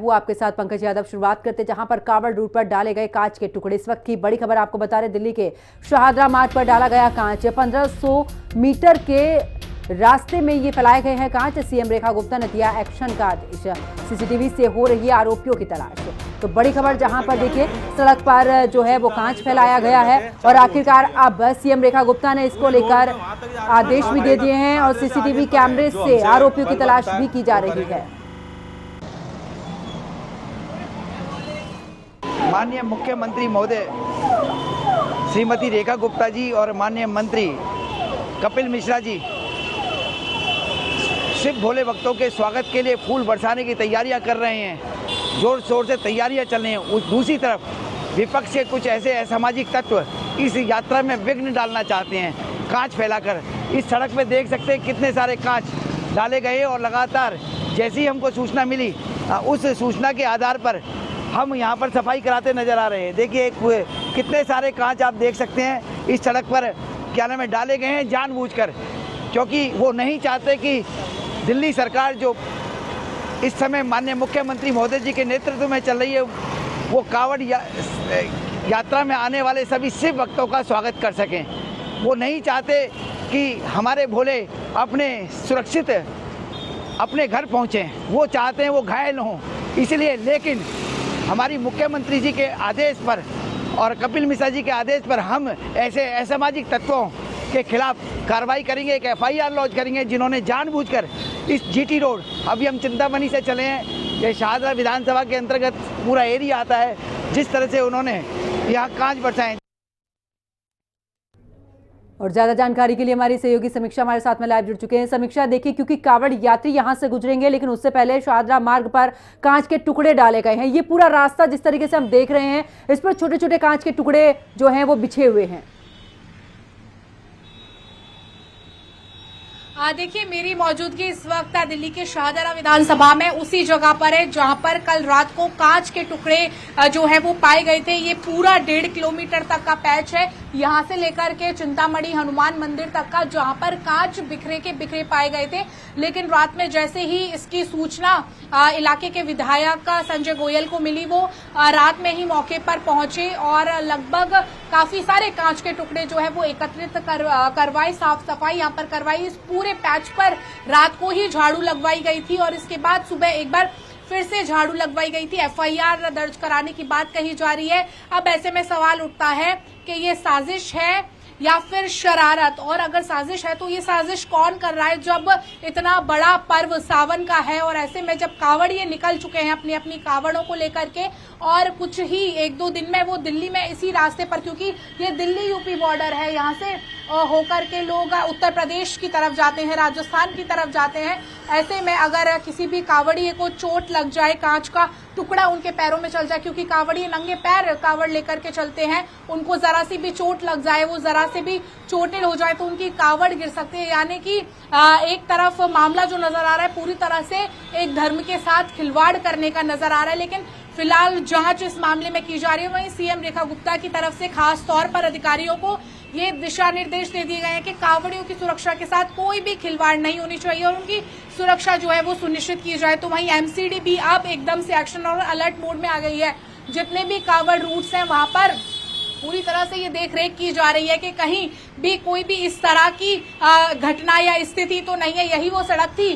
हूँ आपके साथ पंकज यादव। शुरुआत करते जहां पर कावड़ रूट पर डाले गए कांच के टुकड़े। इस वक्त की बड़ी खबर आपको बता रहे, दिल्ली के शाहदरा मार्ग पर डाला गया कांच। 1500 मीटर के रास्ते में ये फैलाए गए हैं कांच। सीएम रेखा गुप्ता ने दिया एक्शन का आदेश। सीसीटीवी से हो रही है आरोपियों की तलाश। तो बड़ी खबर जहां पर देखिए सड़क पर जो है वो कांच फैलाया गया है और आखिरकार अब सीएम रेखा गुप्ता ने इसको लेकर आदेश भी दे दिए हैं और सीसीटीवी कैमरे से आरोपियों की तलाश भी की जा रही है। माननीय मुख्यमंत्री महोदय श्रीमती रेखा गुप्ता जी और माननीय मंत्री कपिल मिश्रा जी शिव भोले भक्तों के स्वागत के लिए फूल बरसाने की तैयारियां कर रहे हैं। जोर शोर से तैयारियां चल रही हैं। दूसरी तरफ विपक्ष के कुछ ऐसे असामाजिक तत्व इस यात्रा में विघ्न डालना चाहते हैं, कांच फैलाकर। इस सड़क पे देख सकते हैं कितने सारे कांच डाले गए और लगातार जैसी ही हमको सूचना मिली उस सूचना के आधार पर हम यहाँ पर सफाई कराते नजर आ रहे हैं। देखिए कितने सारे कांच आप देख सकते हैं इस सड़क पर क्या नाम है डाले गए हैं जानबूझकर, क्योंकि वो नहीं चाहते कि दिल्ली सरकार जो इस समय माननीय मुख्यमंत्री महोदय जी के नेतृत्व में चल रही है वो कांवड़ यात्रा में आने वाले सभी शिव भक्तों का स्वागत कर सकें। वो नहीं चाहते कि हमारे भोले अपने सुरक्षित अपने घर पहुँचें, वो चाहते हैं वो घायल हों। इसलिए लेकिन हमारी मुख्यमंत्री जी के आदेश पर और कपिल मिश्रा जी के आदेश पर हम ऐसे असामाजिक तत्वों के खिलाफ कार्रवाई करेंगे। एक एफआईआर लॉन्च करेंगे जिन्होंने जानबूझकर इस जीटी रोड, अभी हम चिंतामणि से चले हैं, ये शाहदरा विधानसभा के अंतर्गत पूरा एरिया आता है, जिस तरह से उन्होंने यहाँ कांच बरसाए। और ज्यादा जानकारी के लिए हमारी सहयोगी समीक्षा हमारे साथ में लाइव जुड़ चुके हैं। समीक्षा, देखिए क्योंकि कावड़ यात्री यहां से गुजरेंगे, लेकिन उससे पहले शाहदरा मार्ग पर कांच के टुकड़े डाले गए हैं। ये पूरा रास्ता जिस तरीके से हम देख रहे हैं, इस पर छोटे छोटे कांच के टुकड़े जो हैं वो बिछे हुए हैं। देखिए, मेरी मौजूदगी इस वक्त दिल्ली के शाहदरा विधानसभा में उसी जगह पर है जहां पर कल रात को कांच के टुकड़े जो है वो पाए गए थे। ये पूरा 1.5 किलोमीटर तक का पैच है, यहां से लेकर के चिंतामणि हनुमान मंदिर तक का, जहां पर कांच बिखरे पाए गए थे। लेकिन रात में जैसे ही इसकी सूचना इलाके के विधायक संजय गोयल को मिली, वो रात में ही मौके पर पहुंचे और लगभग काफी सारे कांच के टुकड़े जो है वो एकत्रित करवाए, साफ सफाई यहाँ पर करवाई। इस पूरे पैच पर रात को ही झाड़ू लगवाई गई थी और इसके बाद सुबह एक बार फिर से झाड़ू लगवाई गई थी। एफआईआर दर्ज कराने की बात कही जा रही है। अब ऐसे में सवाल उठता है कि ये साजिश है या फिर शरारत, और अगर साजिश है तो ये साजिश कौन कर रहा है जब इतना बड़ा पर्व सावन का है और ऐसे में जब कावड़िए निकल चुके हैं अपनी अपनी कावड़ों को लेकर के और कुछ ही 1-2 दिन में वो दिल्ली में इसी रास्ते पर, क्योंकि ये दिल्ली यूपी बॉर्डर है, यहाँ से होकर के लोग उत्तर प्रदेश की तरफ जाते हैं, राजस्थान की तरफ जाते हैं। ऐसे में अगर किसी भी कावड़िए को चोट लग जाए, कांच का टुकड़ा उनके पैरों में चल जाए, क्योंकि कावड़िए नंगे पैर कावड़ लेकर के चलते हैं, उनको जरा सी भी चोट लग जाए, वो जरा से भी चोटिल हो जाए तो उनकी कावड़ गिर सकती है। यानी कि एक तरफ मामला जो नजर आ रहा है पूरी तरह से एक धर्म के साथ खिलवाड़ करने का नजर आ रहा है। लेकिन फिलहाल जांच इस मामले में की जा रही है। वहीं सीएम रेखा गुप्ता की तरफ से खास तौर पर अधिकारियों को ये दिशा निर्देश दे दिए गए हैं कि कावड़ियों की सुरक्षा के साथ कोई भी खिलवाड़ नहीं होनी चाहिए और उनकी सुरक्षा जो है वो सुनिश्चित की जाए। तो वहीं एमसीडी भी अब एकदम से एक्शन और अलर्ट मोड में आ गई है। जितने भी कावड़ रूट्स हैं वहां पर पूरी तरह से ये देख रेख की जा रही है कि कहीं भी कोई भी इस तरह की घटना या स्थिति तो नहीं है। यही वो सड़क थी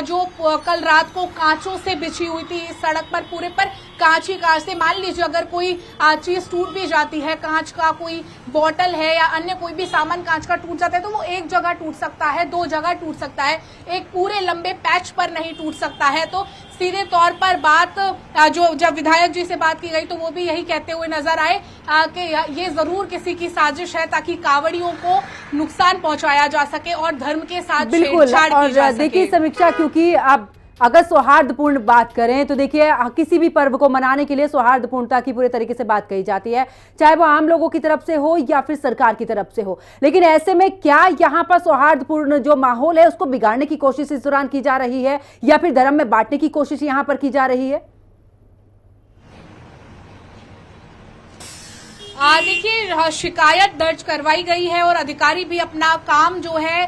जो कल रात को कांचों से बिछी हुई थी। इस सड़क पर पूरे पर कांच ही कांच से, मान लीजिए अगर कोई चीज टूट भी जाती है, कांच का कोई बोतल है या अन्य कोई भी सामान कांच का टूट जाता है तो वो एक जगह टूट सकता है, 2 जगह टूट सकता है, एक पूरे लंबे पैच पर नहीं टूट सकता है। तो सीधे तौर पर बात जो जब विधायक जी से बात की गई तो वो भी यही कहते हुए नजर आए कि ये जरूर किसी की साजिश है ताकि कावड़ियों को नुकसान पहुंचाया जा सके और धर्म के साथ छेड़छाड़ की जा सके। देखिए समीक्षा, क्योंकि अब अगर सौहार्दपूर्ण बात करें तो देखिए किसी भी पर्व को मनाने के लिए सौहार्दपूर्णता की पूरे तरीके से बात कही जाती है, चाहे वो आम लोगों की तरफ से हो या फिर सरकार की तरफ से हो। लेकिन ऐसे में क्या यहाँ पर सौहार्दपूर्ण जो माहौल है उसको बिगाड़ने की कोशिश इस दौरान की जा रही है या फिर धर्म में बांटने की कोशिश यहाँ पर की जा रही है? देखिए, शिकायत दर्ज करवाई गई है और अधिकारी भी अपना काम जो है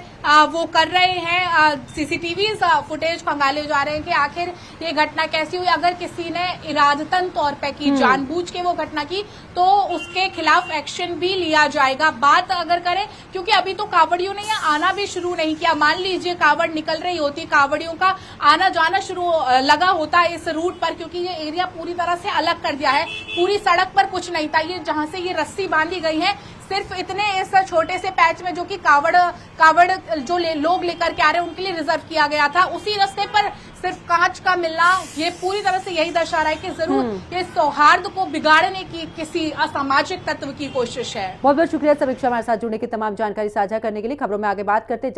वो कर रहे हैं। सीसीटीवी फुटेज खंगाले जा रहे हैं कि आखिर ये घटना कैसी हुई। अगर किसी ने इरादतन तौर पे की, जानबूझ के वो घटना की, तो उसके खिलाफ एक्शन भी लिया जाएगा। बात अगर करें, क्योंकि अभी तो कांवड़ियों ने यहाँ आना भी शुरू नहीं किया। मान लीजिए कांवड़ निकल रही होती, कांवड़ियों का आना जाना शुरू लगा होता है इस रूट पर, क्योंकि ये एरिया पूरी तरह से अलग कर दिया है। पूरी सड़क पर कुछ नहीं था। ये जहां से ये रस्सी बांधी गई है, सिर्फ इतने इस छोटे से पैच में जो कि कावड़ जो लोग लेकर के आ रहे हैं उनके लिए रिजर्व किया गया था, उसी रास्ते पर सिर्फ कांच का मिलना ये पूरी तरह से यही दर्शा रहा है कि जरूर ये सौहार्द को बिगाड़ने की किसी असामाजिक तत्व की कोशिश है। बहुत बहुत शुक्रिया समीक्षा हमारे साथ जुड़ने की, तमाम जानकारी साझा करने के लिए। खबरों में आगे बात करते